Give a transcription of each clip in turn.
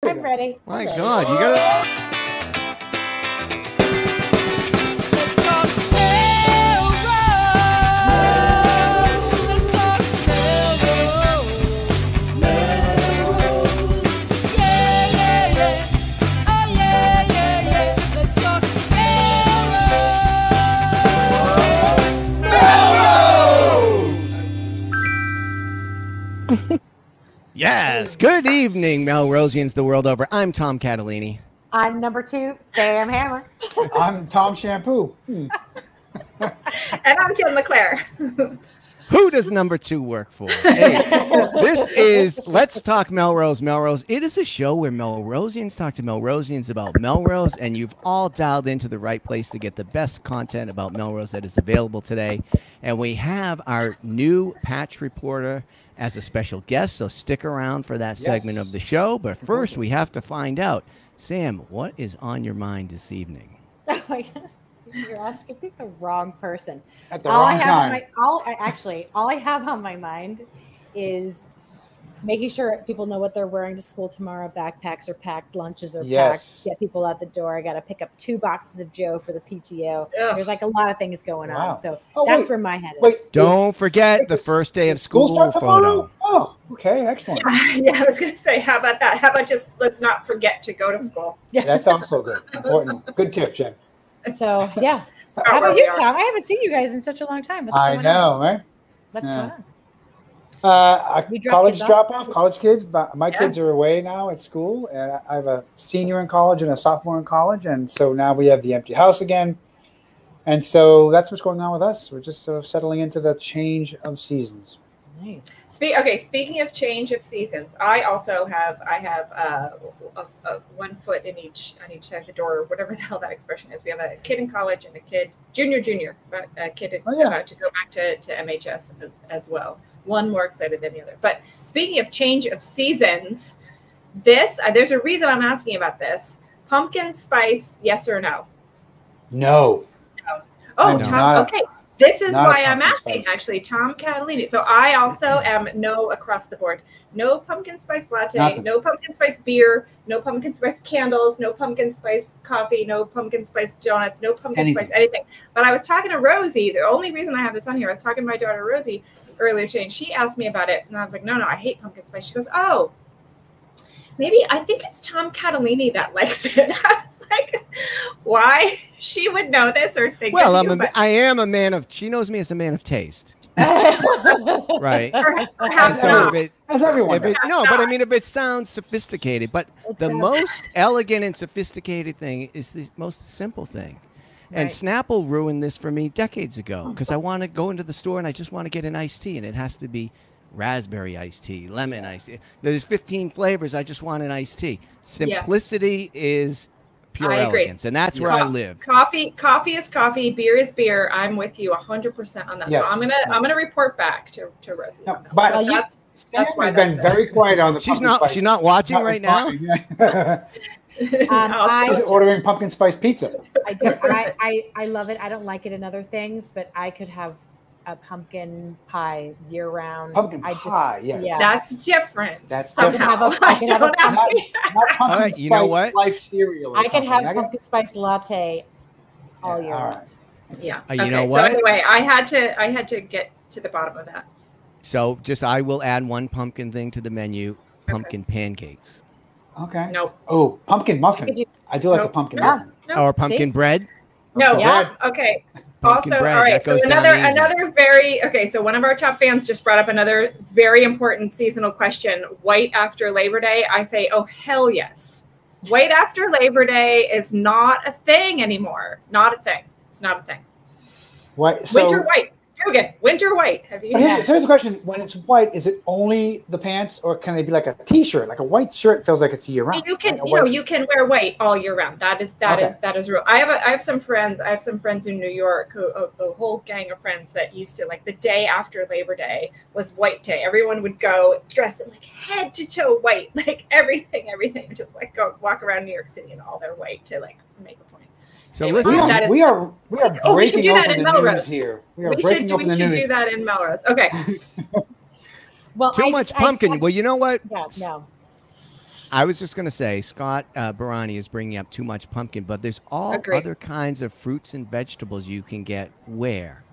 I'm ready. My God, you gotta. Yes. Good evening, Melrosians the world over. I'm Tom Catalini. I'm number 2, Sam Hammer. I'm Tom Shampoo. And I'm Jen LeClaire. Who does number 2 work for? Hey, this is Let's Talk Melrose. Melrose. It is a show where Melrosians talk to Melrosians about Melrose, and you've all dialed into the right place to get the best content about Melrose that is available today. And we have our new patch reporter as a special guest, so stick around for that segment of the show. But first, we have to find out, Sam, what is on your mind this evening? Oh my God. You're asking the wrong person. At the wrong time. All I have on my mind is making sure people know what they're wearing to school tomorrow. Backpacks are packed, lunches are packed. Get people out the door. I got to pick up 2 boxes of Joe for the PTO. Ugh. There's like a lot of things going on. So that's where my head is. Don't forget the first day of school photo. Oh, okay. Excellent. Yeah, I was going to say, how about that? How about just let's not forget to go to school? Yeah, that sounds so good. Important. Good tip, Jen. So, yeah. How about you, Tom? I haven't seen you guys in such a long time. What's going on? Right? What's going on? College drop-off, college kids. My kids are away now at school, and I have a senior in college and a sophomore in college, and so now we have the empty house again. And so that's what's going on with us. We're just sort of settling into the change of seasons. Nice. Speaking of change of seasons, I have 1 foot on each side of the door, or whatever the hell that expression is. We have a kid in college and a kid junior, but a kid about to go back to MHS as well. One more excited than the other. But speaking of change of seasons, there's a reason I'm asking about this. Pumpkin spice, yes or no? No. Oh, Tom. Okay. This is why I'm asking, actually, Tom Catalini. So I also am no across the board. No pumpkin spice latte, no pumpkin spice beer, no pumpkin spice candles, no pumpkin spice coffee, no pumpkin spice donuts, no pumpkin spice anything. But I was talking to Rosie. The only reason I have this on here, I was talking to my daughter Rosie earlier today, and she asked me about it. And I was like, no, I hate pumpkin spice. She goes, oh, maybe I think it's Tom Catalini that likes it. I was like, why she would know this or think. Well, I am a man of. She knows me as a man of taste, right? Perhaps not. As everyone. No, but I mean, if it sounds sophisticated, but the most elegant and sophisticated thing is the most simple thing. And Snapple ruined this for me decades ago because I want to go into the store and I just want to get an iced tea, and it has to be raspberry iced tea, lemon iced tea. There's 15 flavors. I just want an iced tea. Simplicity is pure elegance, and that's where I live. Coffee is coffee. Beer is beer. I'm with you 100% on that. Yes. So I'm gonna report back to Rosie. No, but that's why I've been very quiet on the. She's not watching right now. She's ordering pumpkin spice pizza. I love it. I don't like it in other things, but I could have a pumpkin pie year round. Pumpkin pie, yes. That's different. That's different. Not pumpkin spice, you know what? Life cereal. I can have pumpkin spice latte all year round. Yeah. You know what? So anyway, I had to get to the bottom of that. So I will add 1 pumpkin thing to the menu: pumpkin pancakes. Okay. Nope. Oh, pumpkin muffin. I do like a pumpkin muffin. Or pumpkin bread. No. Okay. Also, all right. So another so one of our top fans just brought up another very important seasonal question. White after Labor Day. I say, oh, hell yes. White after Labor Day is not a thing anymore. Not a thing. It's not a thing. Winter white. Again, winter white. Have you? So here's the question: when it's white, is it only the pants, or can it be like a T-shirt? Like a white shirt feels like it's year round. You can, you can wear white all year round. That is real. I have some friends. I have some friends in New York, a whole gang of friends that used to, like, the day after Labor Day was white day. Everyone would go dressed in like head to toe white, like everything, just like go walk around New York City in all their white to like make a point. So listen, we are breaking open the news here. We should do that in Melrose. Okay. Well, too much pumpkin. Well, you know what? No. I was just going to say, Scott Barani is bringing up too much pumpkin, but there's all other kinds of fruits and vegetables you can get where?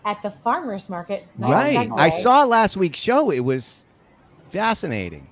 At the farmer's market. Right. I saw last week's show. It was fascinating.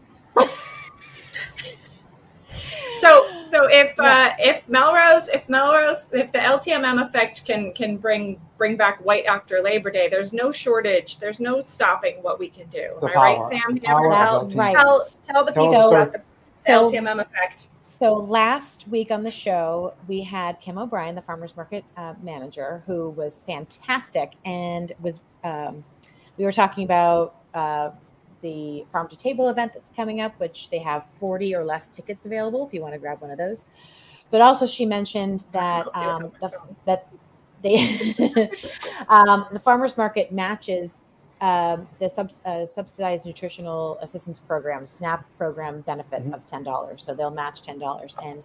So if Melrose, if the LTMM effect can bring back white after Labor Day, there's no shortage. There's no stopping what we can do. Am I right, Sam? That's right. Tell the people about the LTMM effect. So last week on the show, we had Kim O'Brien, the farmer's market manager, who was fantastic, and was we were talking about the farm to table event that's coming up, which they have 40 or less tickets available if you want to grab one of those. But also she mentioned that the farmers market matches the subsidized nutritional assistance program, SNAP program benefit of $10. So they'll match $10. And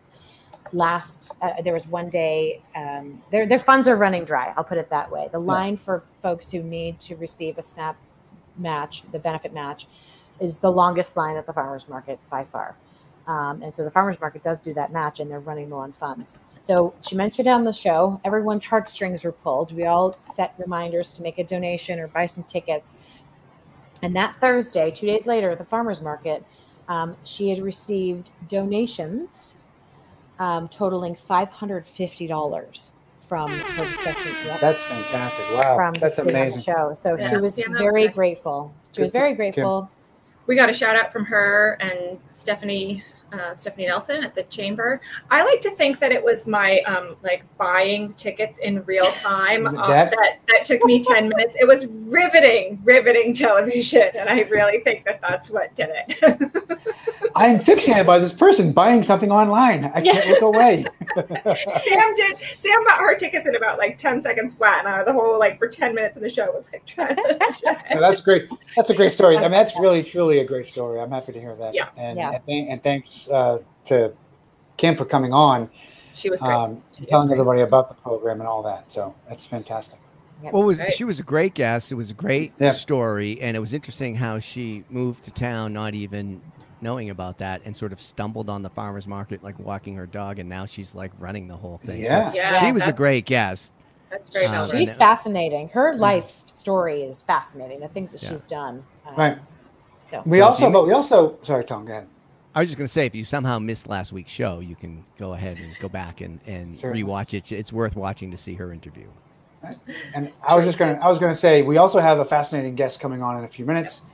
there was one day, their funds are running dry. I'll put it that way. The line for folks who need to receive a SNAP match, the benefit match, is the longest line at the farmers market by far. And so the farmers market does do that match, and they're running low on funds. So she mentioned on the show, everyone's heartstrings were pulled. We all set reminders to make a donation or buy some tickets. And that Thursday, 2 days later at the farmers market, she had received donations totaling $550 from her discussion. That's fantastic. Wow. That's amazing. Show. So she was very grateful. She was very grateful. We got a shout out from her and Stephanie Nelson at the chamber. I like to think that it was my like buying tickets in real time that took me 10 minutes. It was riveting television, and I really think that that's what did it. I'm fixated by this person buying something online. I can't look away. Sam bought her tickets in about like 10 seconds flat, and the whole for 10 minutes of the show was like trying to. So that's great. That's a great story. I mean, that's really truly a great story. I'm happy to hear that. Yeah. And thanks to Kim for coming on. She was great. Telling everybody about the program and all that. So that's fantastic. Well, she was a great guest. It was a great story, and it was interesting how she moved to town not even knowing about that and sort of stumbled on the farmer's market, like walking her dog, and now she's like running the whole thing. Yeah, so she was a great guest. That's great. She's fascinating. Her life story is fascinating. The things that she's done. Right. So we also. Sorry, Tom. Go ahead. I was just going to say, if you somehow missed last week's show, you can go ahead and go back and rewatch it. It's worth watching to see her interview. Right. And I was going to say, we also have a fascinating guest coming on in a few minutes.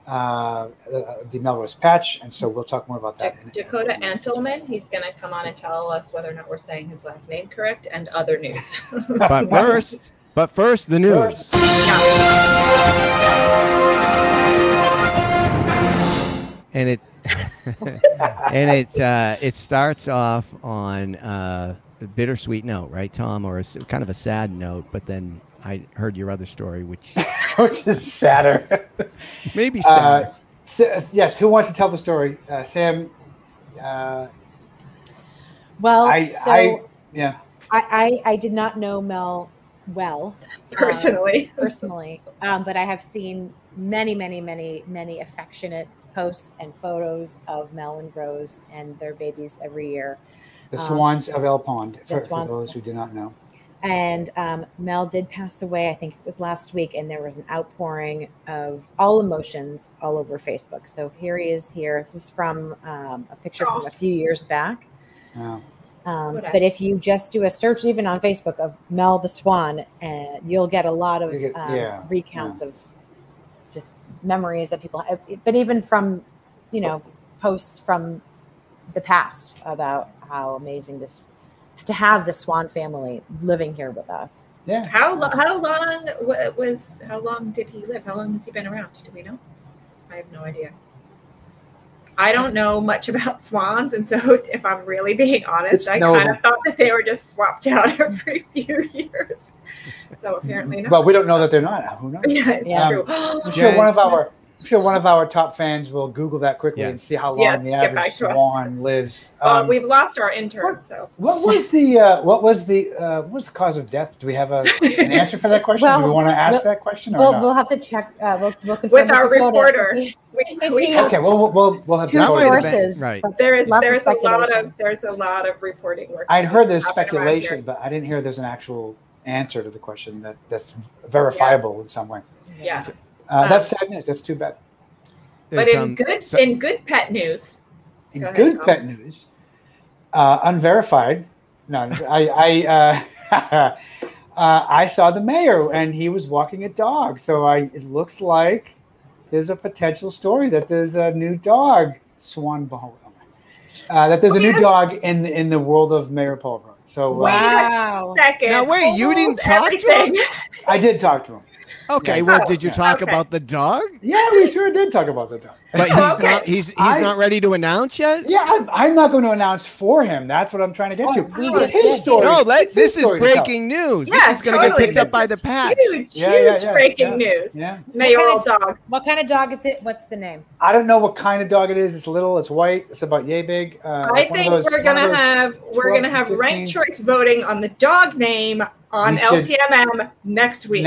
The Melrose Patch, and so we'll talk more about that. Dakota Antelman, he's going to come on and tell us whether or not we're saying his last name correct, and other news. but first, the news. And it starts off on a bittersweet note, right, Tom, or kind of a sad note. But then I heard your other story, which is sadder. Maybe sadder. Yes. Who wants to tell the story? Sam. I did not know Mel well personally, but I have seen many affectionate posts and photos of Mel and Rose and their babies every year. The Swans of El Pond, for those who do not know. And Mel did pass away, I think it was last week, and there was an outpouring of all emotions all over Facebook. So here he is here. This is from a picture from a few years back. Wow. But if you just do a search even on Facebook of Mel the Swan, you'll get a lot of recounts of just memories that people have, but even from, posts from the past about how amazing to have the Swan family living here with us. Yeah. How long did he live? How long has he been around? Do we know? I have no idea. I don't know much about swans, and so if I'm really being honest, I kind of thought that they were just swapped out every few years. So apparently not. Well, we don't know that they're not. Who knows? Yeah, it's true. I'm sure one of I'm sure one of our top fans will Google that quickly and see how long the average swan lives. We've lost our intern. What was the cause of death? Do we have an answer for that question? Do we want to ask that question? We'll have to check. We'll confirm with our reporter. Okay, we'll have two sources. Right. There's a lot of reporting work. I'd heard there's speculation, but I didn't hear there's an actual answer to the question that's verifiable in some way. Yeah. That's sad news. That's too bad. But in good pet news, pet news, unverified. No, I saw the mayor and he was walking a dog. So it looks like there's a potential story that there's a new dog, Swan Ball. That there's a new dog in the world of Mayor Paul. So wow. Second. Now wait, you didn't talk to him? I did talk to him. Okay, well, did you talk about the dog? Yeah, we sure did talk about the dog. But he's not ready to announce yet? Yeah, I'm not going to announce for him. That's what I'm trying to get to. It's his story. No, this is breaking news. Yeah, this is going to get picked up by the patch. Huge breaking news. Yeah. Mayoral dog. What kind of dog is it? What's the name? I don't know what kind of dog it is. It's little. It's white. It's about yay big. I think we're gonna have ranked choice voting on the dog name on LTMM next week.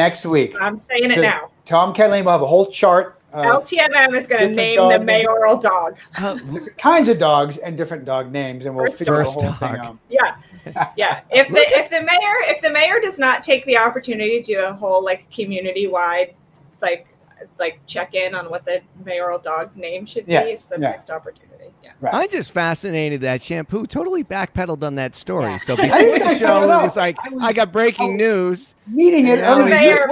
I'm saying it now. Tom Kathleen will have a whole chart. LTMM is going to name the mayoral dog. Different kinds of dogs and different dog names, and we'll figure the whole thing out. Yeah. If the mayor does not take the opportunity to do a whole community wide check in on what the mayoral dog's name should be, it's a missed opportunity. Yeah. Right. I'm just fascinated that Shampoo totally backpedaled on that story. Yeah. So before the show, it was like, I got breaking news. Meeting it. Mayor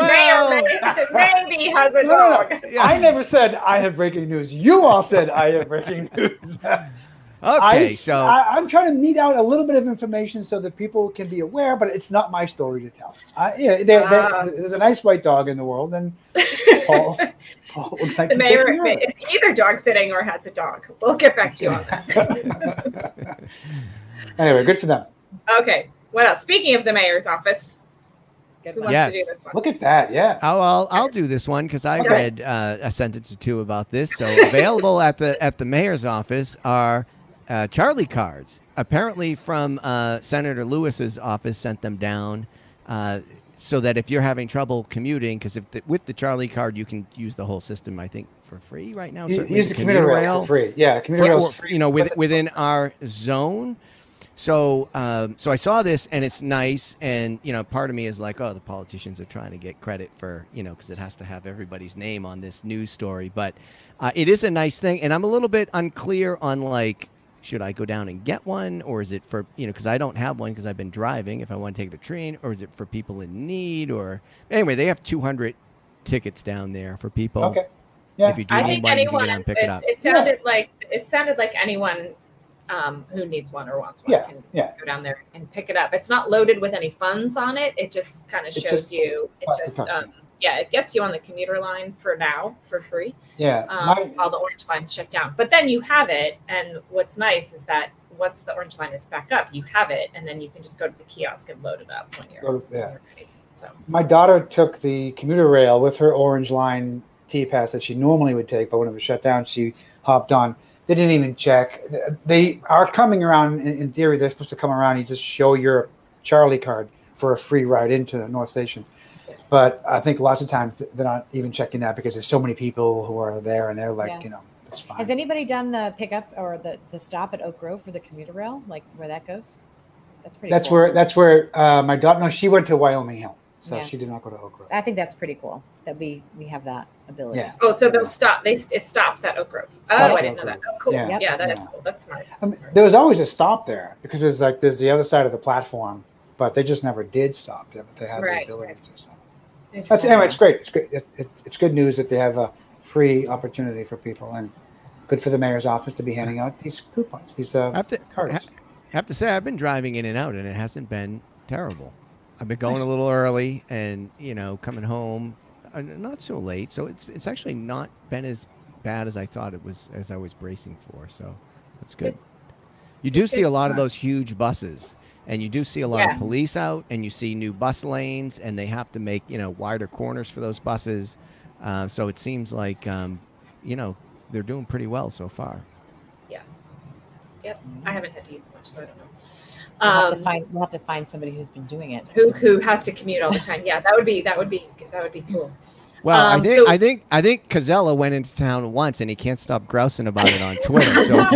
maybe has a dog. No. Yeah. I never said I have breaking news. You all said I have breaking news. Okay, I'm trying to mete out a little bit of information so that people can be aware, but it's not my story to tell. There's a nice white dog in the world, and Paul looks like the mayor is either dog sitting or has a dog. We'll get back to you on that. Anyway, good for them. Okay, what else? Speaking of the mayor's office, who wants to do this one? Look at that, yeah. I'll do this one because I read a sentence or two about this. So available at the mayor's office are Charlie cards. Apparently from Senator Lewis's office sent them down so that if you're having trouble commuting, because with the Charlie card you can use the whole system, I think, for free right now. Use the commuter rail for free. Yeah, commuter rail is free. Within our zone. So so I saw this and it's nice, and part of me is like, oh, the politicians are trying to get credit for because it has to have everybody's name on this news story, but it is a nice thing, and I'm a little bit unclear on should I go down and get one, or is it for because I don't have one because I've been driving if I want to take the train, or is it for people in need? Or anyway, they have 200 tickets down there for people. Okay. Yeah. If you do I think anyone. pick it up. It sounded like anyone who needs one or wants one can go down there and pick it up. It's not loaded with any funds on it. It just kind of shows you. It gets you on the commuter line for now for free. Yeah. All the orange lines shut down. But then you have it, and what's nice is that once the orange line is back up, you have it, and then you can just go to the kiosk and load it up when you're ready. So my daughter took the commuter rail with her orange line T-Pass that she normally would take, but when it was shut down, she hopped on. They didn't even check. They are coming around. In theory, they're supposed to come around. You just show your Charlie card for a free ride into the North Station. But I think lots of times they're not even checking that because there's so many people who are there, and they're like, it's fine. Has anybody done the pickup or the stop at Oak Grove for the commuter rail, like where that goes? That's pretty. That's where my daughter. No, she went to Wyoming Hill, so she did not go to Oak Grove. I think that's pretty cool that we have that ability. Yeah. Oh, so they'll stop. It stops at Oak Grove. I didn't know that. Oh, cool. Yeah, that is cool. That's smart. There was always a stop there because there's the other side of the platform, but they just never did stop there. But they had the ability to. Anyway, it's great. It's great. It's good news that they have a free opportunity for people, and good for the mayor's office to be handing out these coupons, these cards. I have to say, I've been driving in and out, and it hasn't been terrible. I've been going a little early, and coming home not so late. So it's actually not been as bad as I thought it was, as I was bracing for. So that's good. You do see a lot of those huge buses. And you do see a lot of police out, and you see new bus lanes, and they have to make wider corners for those buses. So it seems like you know, they're doing pretty well so far. Yeah. Yep. I haven't had to use it much, so I don't know. We'll have to find somebody who's been doing it. Who has to commute all the time. Yeah, that would be cool. Well, I think Gazelle went into town once, and he can't stop grousing about it on Twitter. So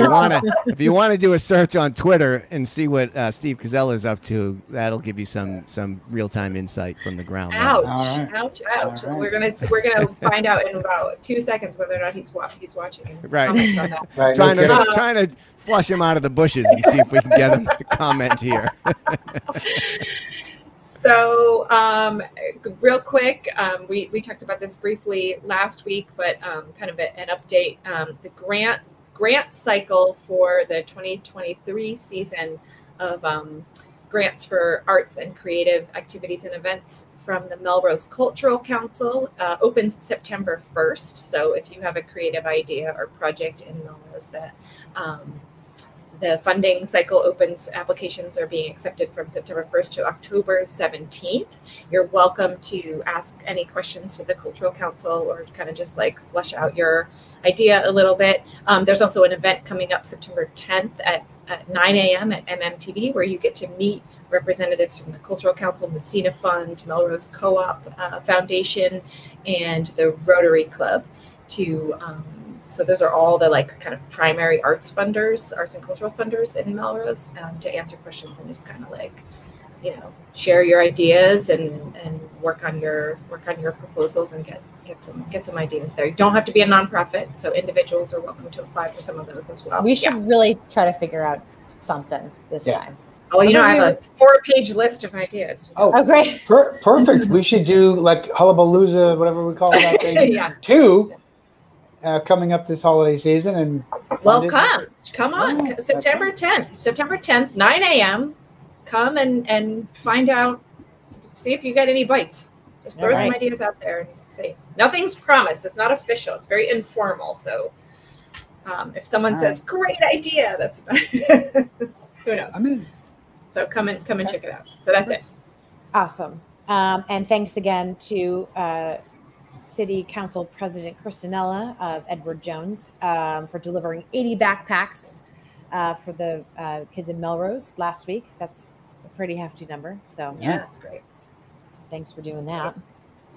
if you want to do a search on Twitter and see what Steve Gazelle is up to, that'll give you some real time insight from the ground. Ouch! Ouch! Right. We're gonna find out in about 2 seconds whether or not he's watching. Right. On that. Right. Trying to flush him out of the bushes and see if we can get him to comment here. So real quick, we talked about this briefly last week, but kind of an update. The grant cycle for the 2023 season of grants for arts and creative activities and events from the Melrose Cultural Council opens September 1st. So if you have a creative idea or project in Melrose that the funding cycle opens, applications are being accepted from September 1st to October 17th. You're welcome to ask any questions to the Cultural Council or kind of just like flesh out your idea a little bit. There's also an event coming up September 10th at 9 a.m. at MMTV where you get to meet representatives from the Cultural Council, Messina Fund, Melrose Co-op Foundation, and the Rotary Club to so those are all the like kind of primary arts and cultural funders in Melrose to answer questions and just kind of like, you know, share your ideas and work on your proposals and get some ideas there. You don't have to be a nonprofit, so individuals are welcome to apply for some of those as well. We should really try to figure out something this time. Oh, you know, I have a 4-page list of ideas. Oh, great. Perfect. We should do like Hullabalooza, whatever we call that thing. Yeah. 2. Coming up this holiday season, and come on, September 10th, 9 a.m. Come and find out, see if you get any bites. Just throw some ideas out there and see. Nothing's promised. It's not official. It's very informal. So if someone says great idea, that's who knows. So come and check it out. So that's it. Awesome. And thanks again to City Council President Kristinella of Edward Jones for delivering 80 backpacks for the kids in Melrose last week. That's a pretty hefty number. So yeah, that's great. Thanks for doing that.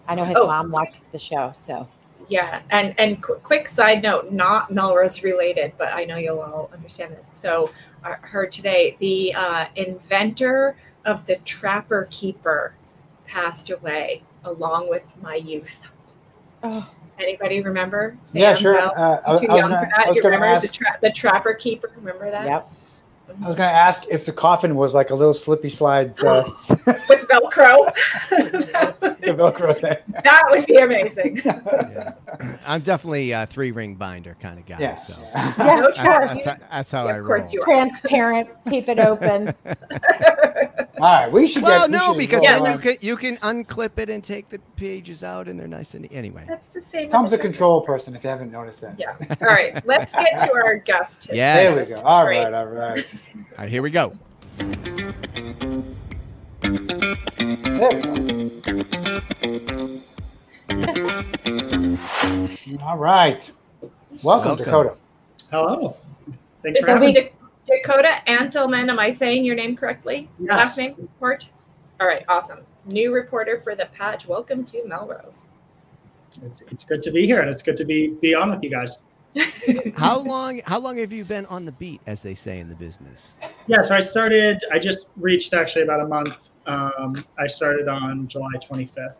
I know his mom watched the show, so. Yeah, and quick side note, not Melrose related, but I know you'll all understand this. So I heard today the inventor of the Trapper Keeper passed away along with my youth. Oh. Anybody remember? Sam, yeah, sure. Too young for that. Do you remember the Trapper Keeper? Remember that? Yep. I was going to ask if the coffin was like a little slippy slide with Velcro. The Velcro thing. That would be amazing. Yeah. I'm definitely a 3-ring binder kind of guy. Yeah. So Yeah, of course. That's how I roll. Of course you are. Transparent. Keep it open. All right, we should. Because then you can unclip it and take the pages out, and they're nice and anyway. That's the same. Tom's a control person. If you haven't noticed that. Yeah. All right. Let's get to our guest. Yes. There we go. All right. All right, here we go. There we go. All right. Welcome, Dakota. Hello. Thanks for having me. Dakota Antelman, am I saying your name correctly? Yes. Last name, report? All right, awesome. New reporter for the Patch. Welcome to Melrose. It's good to be here, and it's good to be on with you guys. How long have you been on the beat, as they say in the business? Yeah, so I just reached actually about a month. I started on July 25th.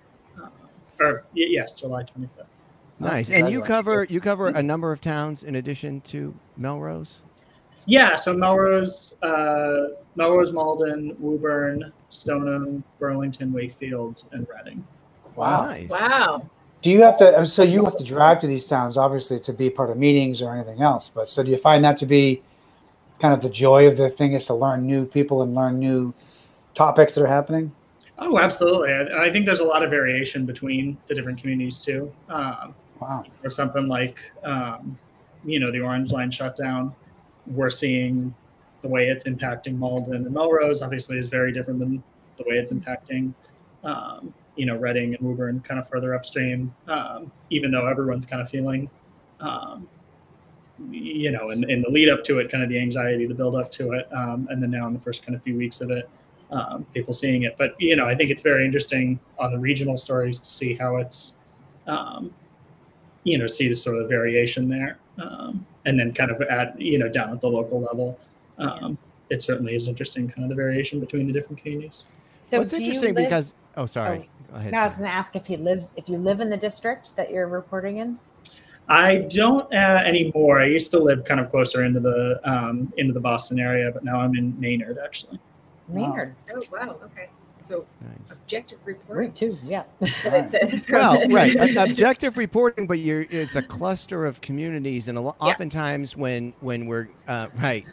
July 25th. Nice. And you cover a number of towns in addition to Melrose? Yeah, so Melrose, Malden, Woburn, Stoneham, Burlington, Wakefield, and Reading. Wow. Nice. Wow. Do you have to? So you have to drive to these towns, obviously, to be part of meetings or anything else. But so do you find that to be kind of the joy of the thing, is to learn new people and learn new topics that are happening? Oh, absolutely. I think there's a lot of variation between the different communities too. Wow. Or something like, the Orange Line shutdown. We're seeing the way it's impacting Malden and Melrose obviously is very different than the way it's impacting, Reading and Woburn kind of further upstream, even though everyone's kind of feeling you know, in the lead up to it, kind of the anxiety, the build up to it, and then now in the first kind of few weeks of it, people seeing it. But, you know, I think it's very interesting on the regional stories to see how it's, you know, see the sort of variation there. And then kind of at, you know, down at the local level, it certainly is interesting, kind of the variation between the different communities. So it's interesting because, oh, sorry. Go ahead. No, I was going to ask if you live in the district that you're reporting in. I don't anymore. I used to live kind of closer into the Boston area, but now I'm in Maynard, actually. Maynard. Oh, wow. Okay. So nice. Objective reporting. Right, too. Yeah. Well, right. Objective reporting, but it's a cluster of communities, and oftentimes when we're right.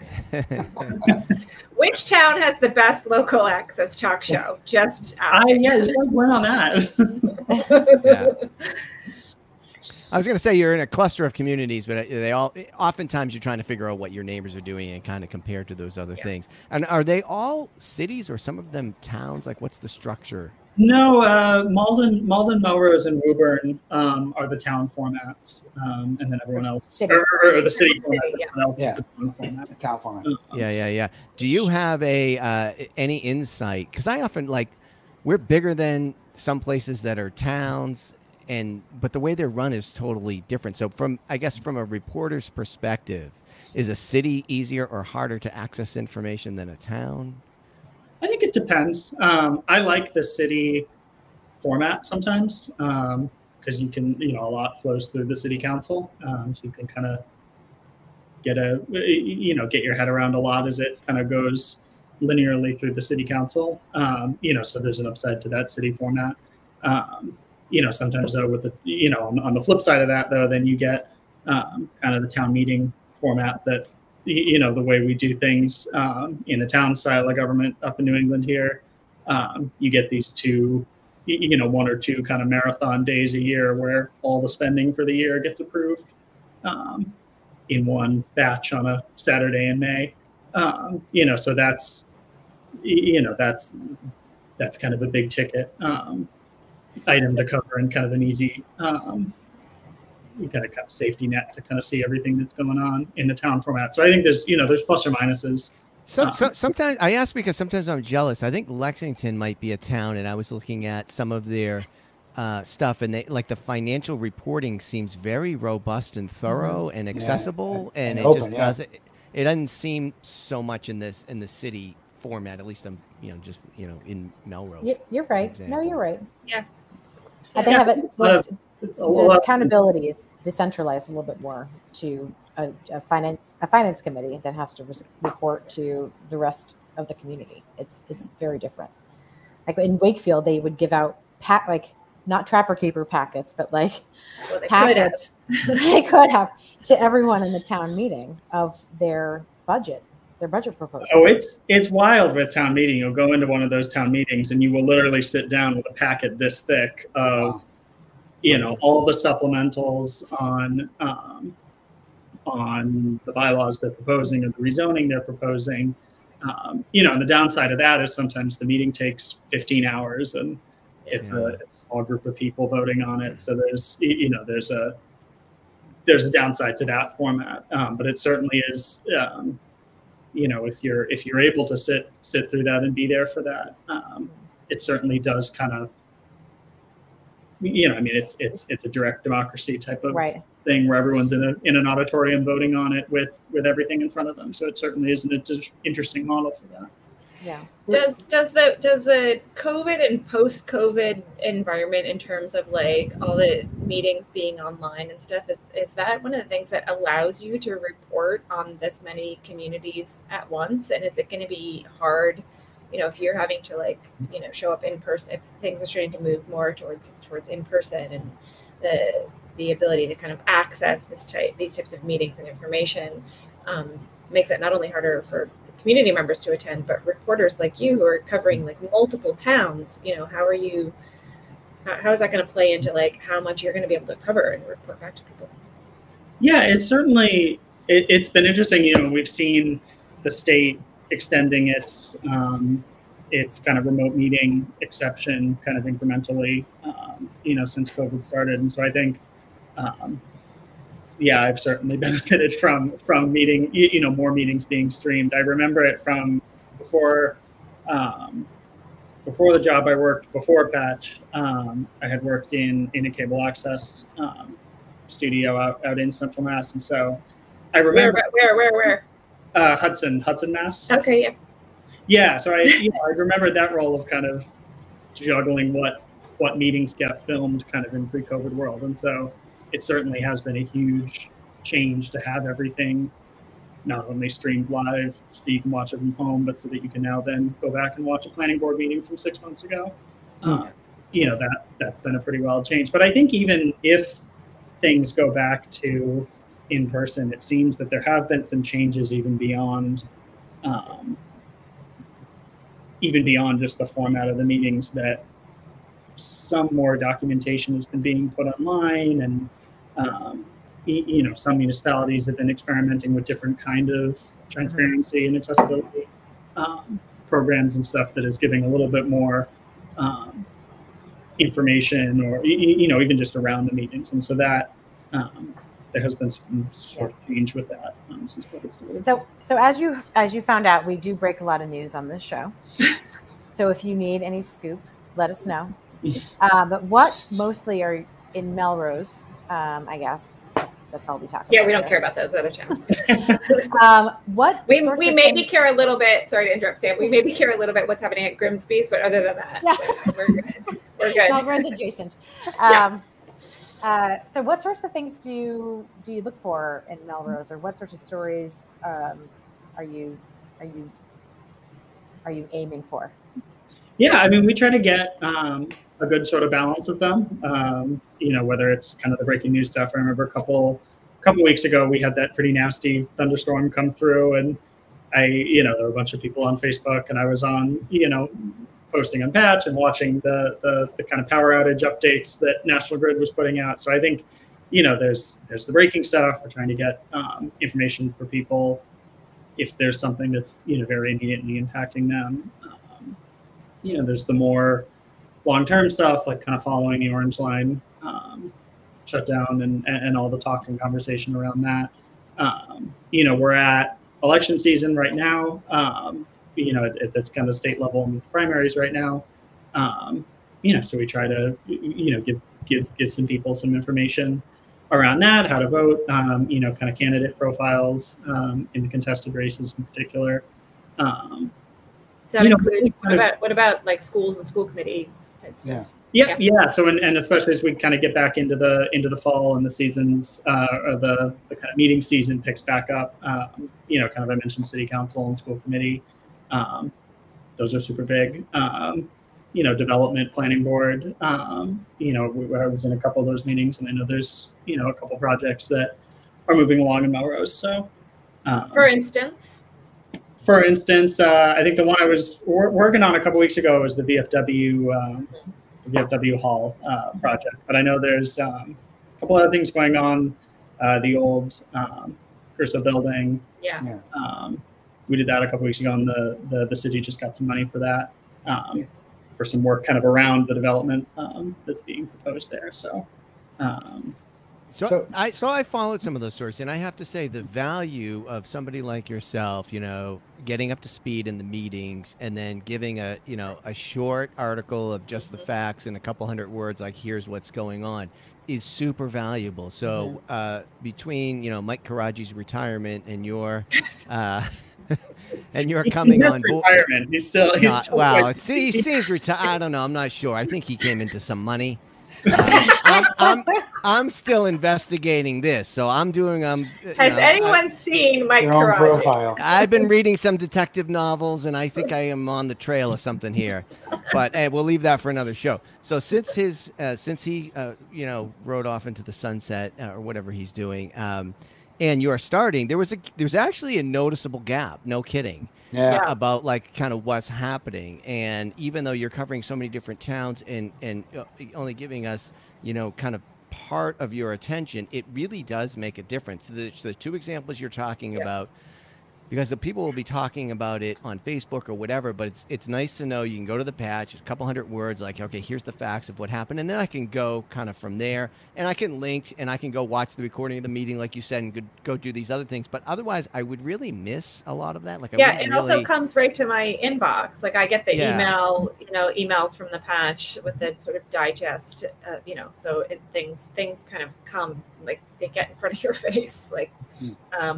Which town has the best local access talk show? Just yeah, you guys went on that. Yeah. I was going to say you're in a cluster of communities, but they all oftentimes you're trying to figure out what your neighbors are doing and kind of compare to those other things. And are they all cities or some of them towns? Like, what's the structure? No, Malden, Melrose, and Woburn are the town formats, and then everyone else, or the city format. Everyone else is the town format. The town format. Yeah. Do you have any insight? Because I often we're bigger than some places that are towns. But the way they're run is totally different. So from a reporter's perspective, is a city easier or harder to access information than a town? I think it depends. I like the city format sometimes because you can, you know, a lot flows through the city council. So you can kind of get your head around a lot as it kind of goes linearly through the city council. You know, so there's an upside to that city format. You know, sometimes though with the, you know, on the flip side of that though, then you get kind of the town meeting format that, you know, the way we do things in the town style of government up in New England here, you get these two, you know, 1 or 2 kind of marathon days a year where all the spending for the year gets approved in one batch on a Saturday in May. You know, so that's, you know, that's kind of a big ticket item to cover and kind of an easy you kind of safety net to kind of see everything that's going on in the town format. So I think there's plus or minuses. Sometimes I ask because sometimes I'm jealous. I think Lexington might be a town, and I was looking at some of their stuff, and they the financial reporting seems very robust and thorough and accessible, and it open, just it doesn't seem so much in the city format. At least I'm in Melrose. You're right. No, you're right. Yeah. They have it. The accountability is decentralized a little bit more to a finance committee that has to report to the rest of the community. It's very different. Like in Wakefield, they would give out not Trapper Keeper packets, but packets. They could have to everyone in the town meeting of their budget proposal. Oh, it's wild with town meeting. You'll go into one of those town meetings and you will literally sit down with a packet this thick of, you know, all the supplementals on the bylaws they're proposing or the rezoning they're proposing. You know, and the downside of that is sometimes the meeting takes 15 hours and it's a small group of people voting on it. So there's a downside to that format. But it certainly is, you know, if you're able to sit through that and be there for that, it certainly does kind of, you know, I mean, it's a direct democracy type of thing where everyone's in an auditorium voting on it with everything in front of them. So it certainly is an interesting model for that. Yeah. Does the COVID and post-COVID environment in terms of all the meetings being online and stuff, is that one of the things that allows you to report on this many communities at once? And is it going to be hard, you know, if you're having to show up in person, if things are starting to move more towards in person, and the ability to kind of access these types of meetings and information makes it not only harder for community members to attend, but reporters like you who are covering multiple towns, you know, how is that going to play into how much you're going to be able to cover and report back to people? Yeah, it's certainly, it's been interesting. You know, we've seen the state extending its kind of remote meeting exception kind of incrementally, you know, since COVID started. And so I think, yeah, I've certainly benefited from meeting, more meetings being streamed. I remember it from before the job I worked before Patch. I had worked in a cable access studio out in Central Mass, and so I remember where Hudson, Mass. Okay, yeah. Yeah, so I remember that role of kind of juggling what meetings get filmed kind of in pre-COVID world, and so it certainly has been a huge change to have everything not only streamed live so you can watch it from home, but so that you can now then go back and watch a planning board meeting from 6 months ago. That's been a pretty wild change. But I think even if things go back to in person, it seems that there have been some changes even beyond just the format of the meetings, that some more documentation has been being put online, and some municipalities have been experimenting with different kind of transparency and accessibility programs and stuff that is giving a little bit more information, or even just around the meetings, and so that there has been some sort of change with that since COVID started. So as you found out, we do break a lot of news on this show. So if you need any scoop, let us know. But what mostly are in Melrose, I guess that's all we talk about. Yeah, we don't care about those other towns. What we maybe care a little bit. Sorry to interrupt, Sam. We maybe care a little bit what's happening at Grimsby's, but other than that, we're good. We're good. Melrose adjacent. So what sorts of things do you look for in Melrose, or what sorts of stories are you aiming for? Yeah, I mean, we try to get a good sort of balance of them. Whether it's kind of the breaking news stuff. I remember a couple weeks ago we had that pretty nasty thunderstorm come through, and there were a bunch of people on Facebook, and I was on posting on Patch and watching the kind of power outage updates that National Grid was putting out. So I think there's the breaking stuff. We're trying to get information for people if there's something that's very immediately impacting them. There's the more long-term stuff, like kind of following the Orange Line shutdown and all the talk and conversation around that. We're at election season right now. It's kind of state level and primaries right now. So we try to give some people some information around that, how to vote, kind of candidate profiles in the contested races in particular. So that include, what about like schools and school committee type stuff? Yeah. So and especially as we kind of get back into the fall and the seasons, or the kind of meeting season picks back up. Kind of I mentioned city council and school committee. Those are super big. Development planning board. I was in a couple of those meetings, and I know there's a couple projects that are moving along in Melrose. So, for instance. I think the one I was working on a couple weeks ago was the VFW Hall project. But I know there's a couple other things going on. The old Crusoe building. Yeah. We did that a couple weeks ago, and the city just got some money for that, for some work kind of around the development that's being proposed there. So. So I followed some of those stories, and I have to say the value of somebody like yourself, getting up to speed in the meetings and then giving a short article of just the facts in a couple hundred words, like here's what's going on, is super valuable. So between Mike Karaji's retirement and your and you're coming on board. Retirement. He's still he seems retired. I don't know. I'm not sure. I think he came into some money. I'm still investigating this, so I'm doing. Has anyone seen Mike Karaji? Profile? I've been reading some detective novels, and I think I am on the trail of something here. But hey, we'll leave that for another show. So since he rode off into the sunset or whatever he's doing, and you're starting, there's actually a noticeable gap. No kidding. Yeah. About like kind of what's happening. And even though you're covering so many different towns and only giving us, kind of part of your attention, it really does make a difference. The two examples you're talking about, because the people will be talking about it on Facebook or whatever, but it's nice to know you can go to the patch, a couple hundred words, like, okay, here's the facts of what happened, and then I can go kind of from there, and I can link, and I can go watch the recording of the meeting, like you said, and go do these other things. But otherwise, I would really miss a lot of that. Like, it also comes right to my inbox. Like, I get the email, emails from the patch with the sort of digest, so things kind of come, like, they get in front of your face, like,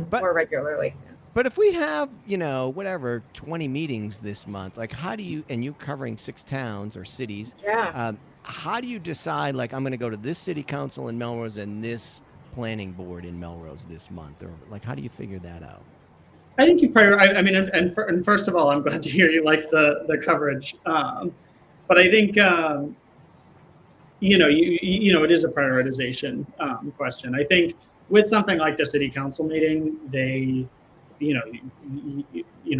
more regularly. But if we have, 20 meetings this month, like, how do you, and you covering 6 towns or cities, how do you decide, like, I'm going to go to this city council in Melrose and this planning board in Melrose this month? Or, like, how do you figure that out? I think you prioritize, and first of all, I'm glad to hear you like the coverage. But I think, it is a prioritization question. I think with something like the city council meeting, they,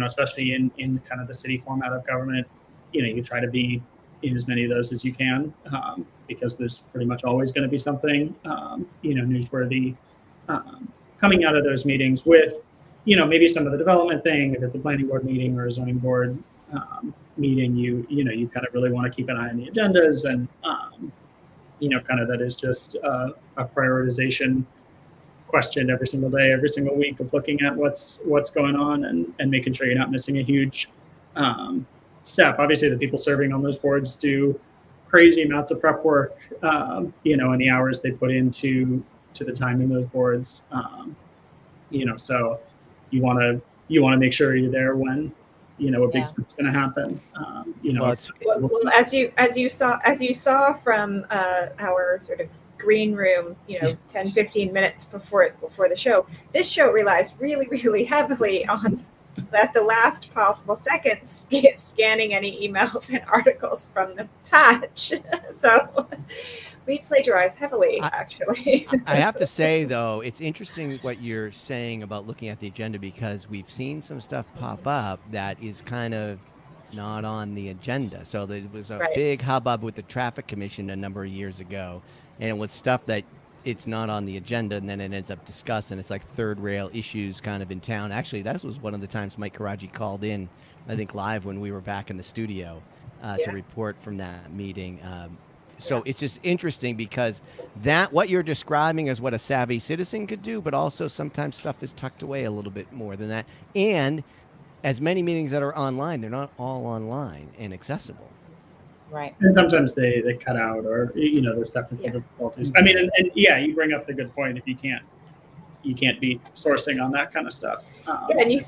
especially in kind of the city format of government, you try to be in as many of those as you can, because there's pretty much always going to be something, newsworthy coming out of those meetings with, maybe some of the development thing. If it's a planning board meeting or a zoning board meeting, you kind of really want to keep an eye on the agendas, and, kind of that is just a prioritization question every single day, every single week, of looking at what's going on and making sure you're not missing a huge step. Obviously, the people serving on those boards do crazy amounts of prep work, and the hours they put into the timing those boards, so you want to make sure you're there when a big step's going to happen. Well, as you saw from our sort of green room, 10-15 minutes before the show, this show relies really, really heavily on, at the last possible seconds, scanning any emails and articles from the patch. So we plagiarize heavily, actually. I have to say, though, it's interesting what you're saying about looking at the agenda, because we've seen some stuff pop up that is kind of not on the agenda. So there was a big hubbub with the Traffic Commission a number of years ago, and it was stuff that it's not on the agenda, and then it ends up discussed, and it's like third rail issues kind of in town. Actually, that was one of the times Mike Karaji called in, I think live, when we were back in the studio to report from that meeting. So it's just interesting, because what you're describing is what a savvy citizen could do, but also sometimes stuff is tucked away a little bit more than that. And as many meetings that are online, they're not all online and accessible. Right. And sometimes they cut out, or there's technical difficulties. I mean, and you bring up the good point. If you can't be sourcing on that kind of stuff. And you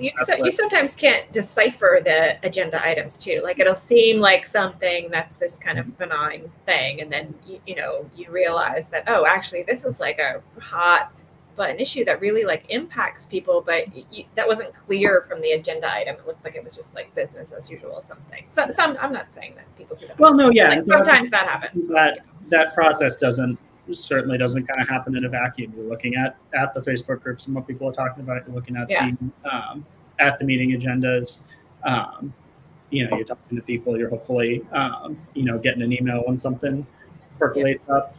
sometimes can't decipher the agenda items too. Like, it'll seem like something that's this kind of benign thing, and then you realize that, oh, actually this is like a hot button issue that really like impacts people, but that wasn't clear from the agenda item. It looked like it was just like business as usual something. Some I'm not saying that people do that. Well, no, yeah, like, sometimes that happens. That process certainly doesn't kind of happen in a vacuum. You're looking at the Facebook groups and what people are talking about. You're looking at the meeting agendas. You're talking to people. You're hopefully getting an email when something percolates up.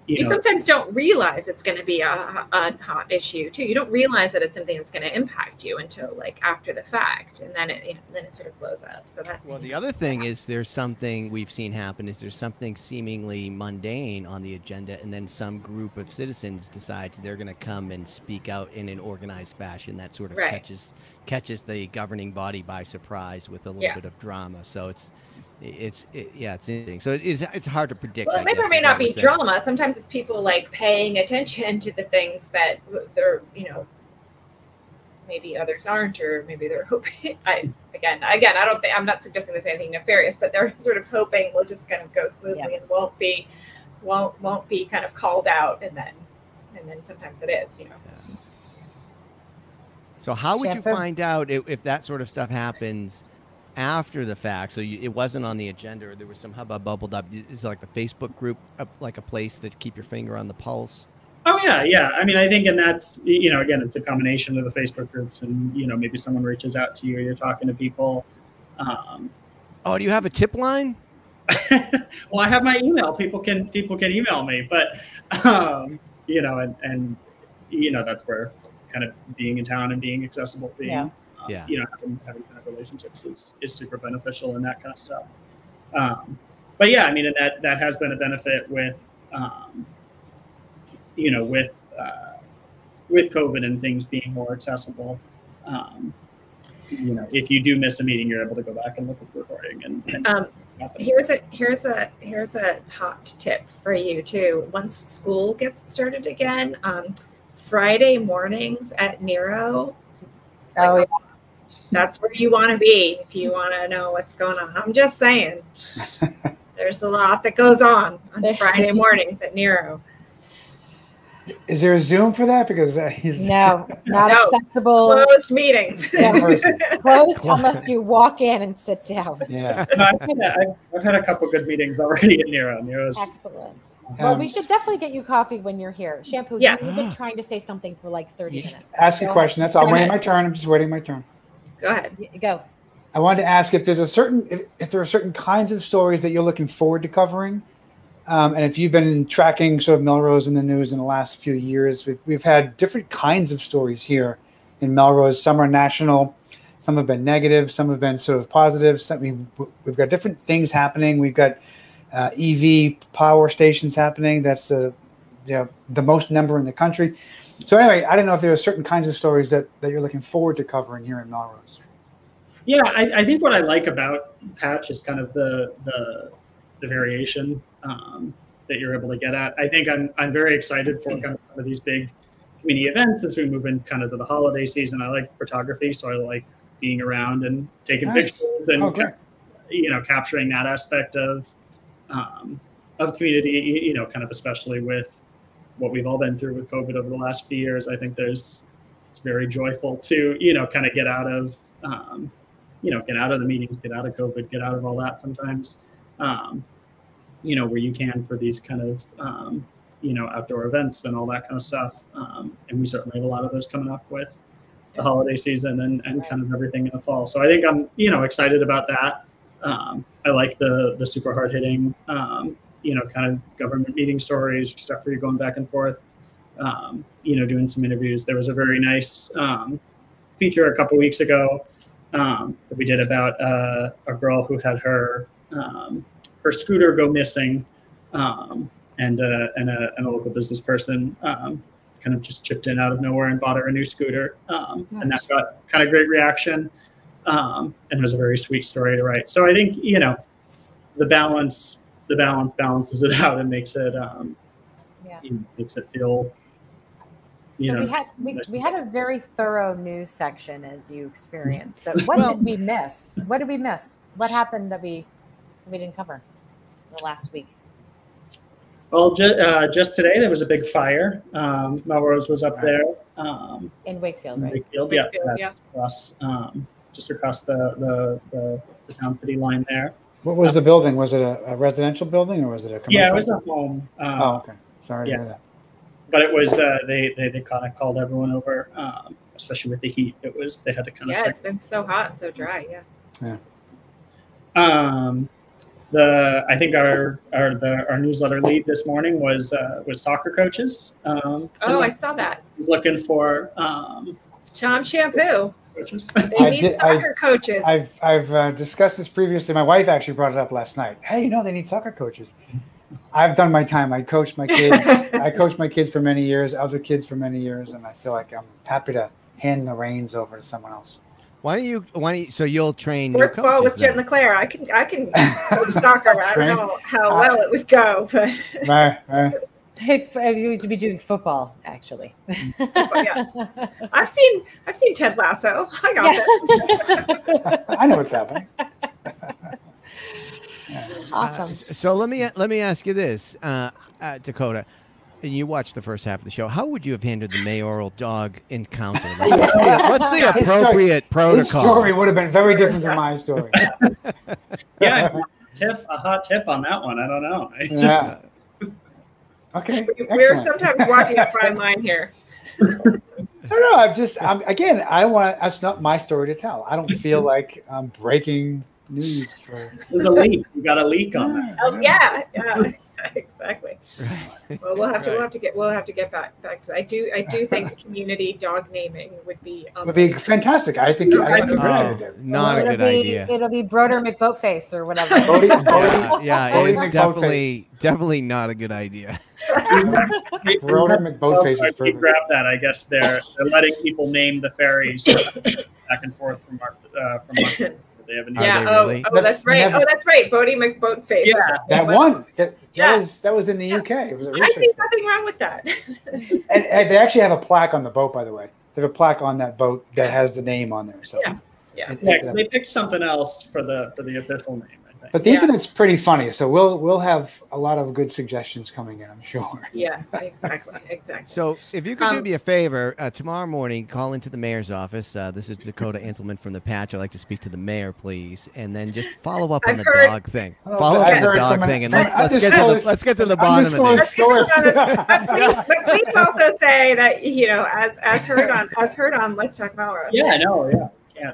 You sometimes don't realize it's going to be a hot issue too. You don't realize that it's something that's going to impact you until like after the fact, and then it sort of blows up. So that's, well, the other thing is, there's something we've seen happen is there's something seemingly mundane on the agenda, and then some group of citizens decides they're going to come and speak out in an organized fashion that sort of catches the governing body by surprise with a little bit of drama. So it's interesting. So it's hard to predict. Well, it may or may not be drama. Sometimes it's people like paying attention to the things that they're, maybe others aren't, or maybe they're hoping. Again, I'm not suggesting there's anything nefarious, but they're sort of hoping we'll just kind of go smoothly and won't be kind of called out, and then sometimes it is, So how would you find out if that sort of stuff happens after the fact? So it wasn't on the agenda, or there was some hubbub bubbled up. Is like the Facebook group like a place to keep your finger on the pulse? Oh yeah. I mean, I think, and that's, again, it's a combination of the Facebook groups, and maybe someone reaches out to you, or you're talking to people. Oh, do you have a tip line? Well, I have my email. People can email me, but and that's where kind of being in town and being accessible, being you know, having kind of relationships is super beneficial and that kind of stuff. But yeah, I mean, and that has been a benefit with you know, with COVID and things being more accessible. You know, if you do miss a meeting, you're able to go back and look at the recording. And here's a hot tip for you too. Once school gets started again, Friday mornings at Nero. That's where you want to be if you want to know what's going on. I'm just saying, there's a lot that goes on Friday mornings at Nero. Is there a Zoom for that? Because not accessible. Closed meetings. Closed unless you walk in and sit down. Yeah. I've had a couple good meetings already at Nero. Nero's excellent. Well, we should definitely get you coffee when you're here. Shampoo, yes. You've been trying to say something for like 30 minutes. Ask a question. That's all. I'm waiting my turn. I'm just waiting my turn. Go ahead. Go. I wanted to ask if there's if there are certain kinds of stories that you're looking forward to covering. And if you've been tracking sort of Melrose in the news in the last few years, we've had different kinds of stories here in Melrose. Some are national, some have been negative, some have been sort of positive. We've got different things happening. We've got EV power stations happening. That's the most number in the country. So anyway, I don't know if there are certain kinds of stories that you're looking forward to covering here in Melrose. Yeah, I think what I like about Patch is kind of the variation that you're able to get at. I think I'm very excited for kind of some of these big community events as we move in kind of to the holiday season. I like photography, so I like being around and taking pictures and you know, capturing that aspect of community. You know, kind of especially with what we've all been through with COVID over the last few years. I think it's very joyful to, you know, kind of get out of you know, get out of the meetings, get out of COVID, get out of all that sometimes. You know, where you can for these kind of, you know, outdoor events and all that kind of stuff. And we certainly have a lot of those coming up with the holiday season and kind of everything in the fall. So I think I'm, you know, excited about that. I like the super hard hitting, you know, kind of government meeting stories, stuff where you're going back and forth, you know, doing some interviews. There was a very nice feature a couple weeks ago that we did about a girl who had her scooter go missing, and a local business person kind of just chipped in out of nowhere and bought her a new scooter, and that got kind of great reaction, and it was a very sweet story to write. So I think, you know, the balance balances it out and makes it you know, makes it feel. So we had a very thorough news section as you experienced, but what did we miss? What did we miss? What happened that we didn't cover the last week? Well, just today there was a big fire. Melrose was up there in Wakefield, right? Wakefield, yeah. Across, just across the town city line there. What was the building? Was it a residential building or was it a commercial? Yeah, it was a home. Oh, okay. Sorry to hear that. But it was they kind of called everyone over, especially with the heat. They had to kind of. Yeah, it's been so hot and so dry. Yeah. I think our newsletter lead this morning was soccer coaches. I saw that. He's looking for Tom Shampoo. Coaches. They need soccer coaches. I've discussed this previously. My wife actually brought it up last night. Hey, you know, they need soccer coaches. I've done my time. I coached my kids. I coached my kids for many years, other kids for many years, and I feel like I'm happy to hand the reins over to someone else. Why don't you? So you'll train sports your ball with Jen LeClaire. I can coach soccer. I don't know how well it would go, but right. You would be doing football, actually. Yes. I've seen Ted Lasso. I got this. I know what's happening. Awesome. So let me ask you this, Dakota. You watched the first half of the show. How would you have handled the mayoral dog encounter? Like, what's the appropriate protocol? His story would have been very different than my story. Yeah, a hot tip on that one. I don't know. Yeah. Okay. We're sometimes walking a fine line here. No. That's not my story to tell. I don't feel like I'm breaking news. There's a leak. You got a leak on that. Oh yeah. Exactly. Well, we'll have to get back to that. I do think community dog naming would be fantastic. I think that's a great idea. Not a good idea. It'll be Broder McBoatface or whatever. It's definitely not a good idea. Broder McBoatface is perfect. Grab that. I guess they're letting people name the ferries back and forth from our. They have a new really? That's right. That's right. Bodie McBoatface. Yeah, that one. That was in the UK. It was I see nothing wrong with that. and they actually have a plaque on the boat, by the way. They have a plaque on that boat that has the name on there. So they picked something else for the official name. But the internet's pretty funny, so we'll have a lot of good suggestions coming in, I'm sure. Yeah, exactly. So if you could do me a favor, tomorrow morning, call into the mayor's office. This is Dakota Antelman from the Patch. I'd like to speak to the mayor, please, and then just follow up on the dog thing. Follow up on the dog thing, and let's get to the bottom of this. But please also say that as heard on Let's Talk Melrose. Yeah, I know. Yeah,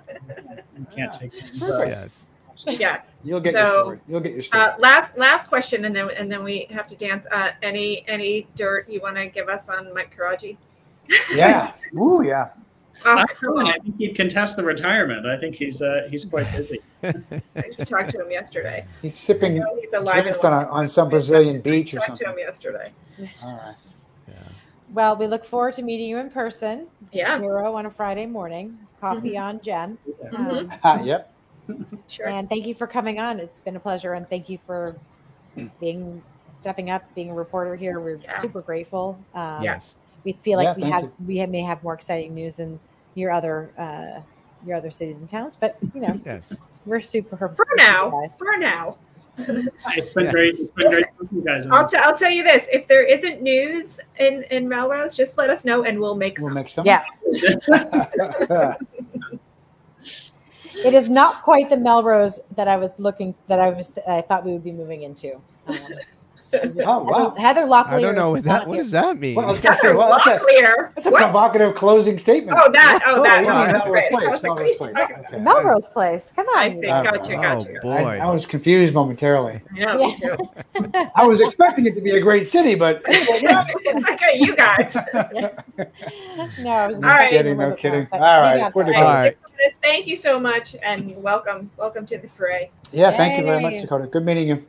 you can't take it. Yes. Yeah, you'll get your story. Last question, and then we have to dance. Any dirt you want to give us on Mike Karaji? Yeah. Ooh, yeah. Oh, come on. I think he'd contest the retirement. I think he's quite busy. I talked to him yesterday. He's sipping drinks on some Brazilian beach or something. I talked to him yesterday. All right. Yeah. Well, we look forward to meeting you in person. Yeah. Hero on a Friday morning. Coffee on Jen. Yep. Sure. And thank you for coming on. It's been a pleasure, and thank you for stepping up, being a reporter here. We're super grateful. Yes, we feel like we may have more exciting news in your other cities and towns, but we're super for now. It's been great. It's been great with you guys. I'll tell you this: if there isn't news in Melrose, just let us know, and we'll make some. Yeah. It is not quite the Melrose that I thought we would be moving into. Oh wow, Heather Locklear. I don't know what does that mean? Well, I was gonna say, that's a provocative closing statement. Melrose Place. Come on. I see. Gotcha. Oh boy, I was confused momentarily. Yeah, me too. I was expecting it to be a great city, but okay, you guys. No, I was no kidding. All right, thank you so much, and welcome to the fray. Yeah, thank you very much, Dakota. Good meeting you.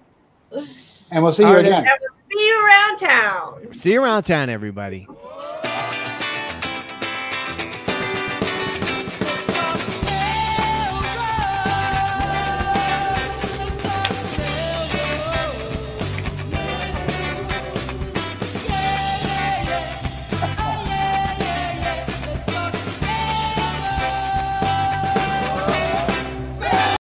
And we'll see you again. And we'll see you around town. See you around town, everybody.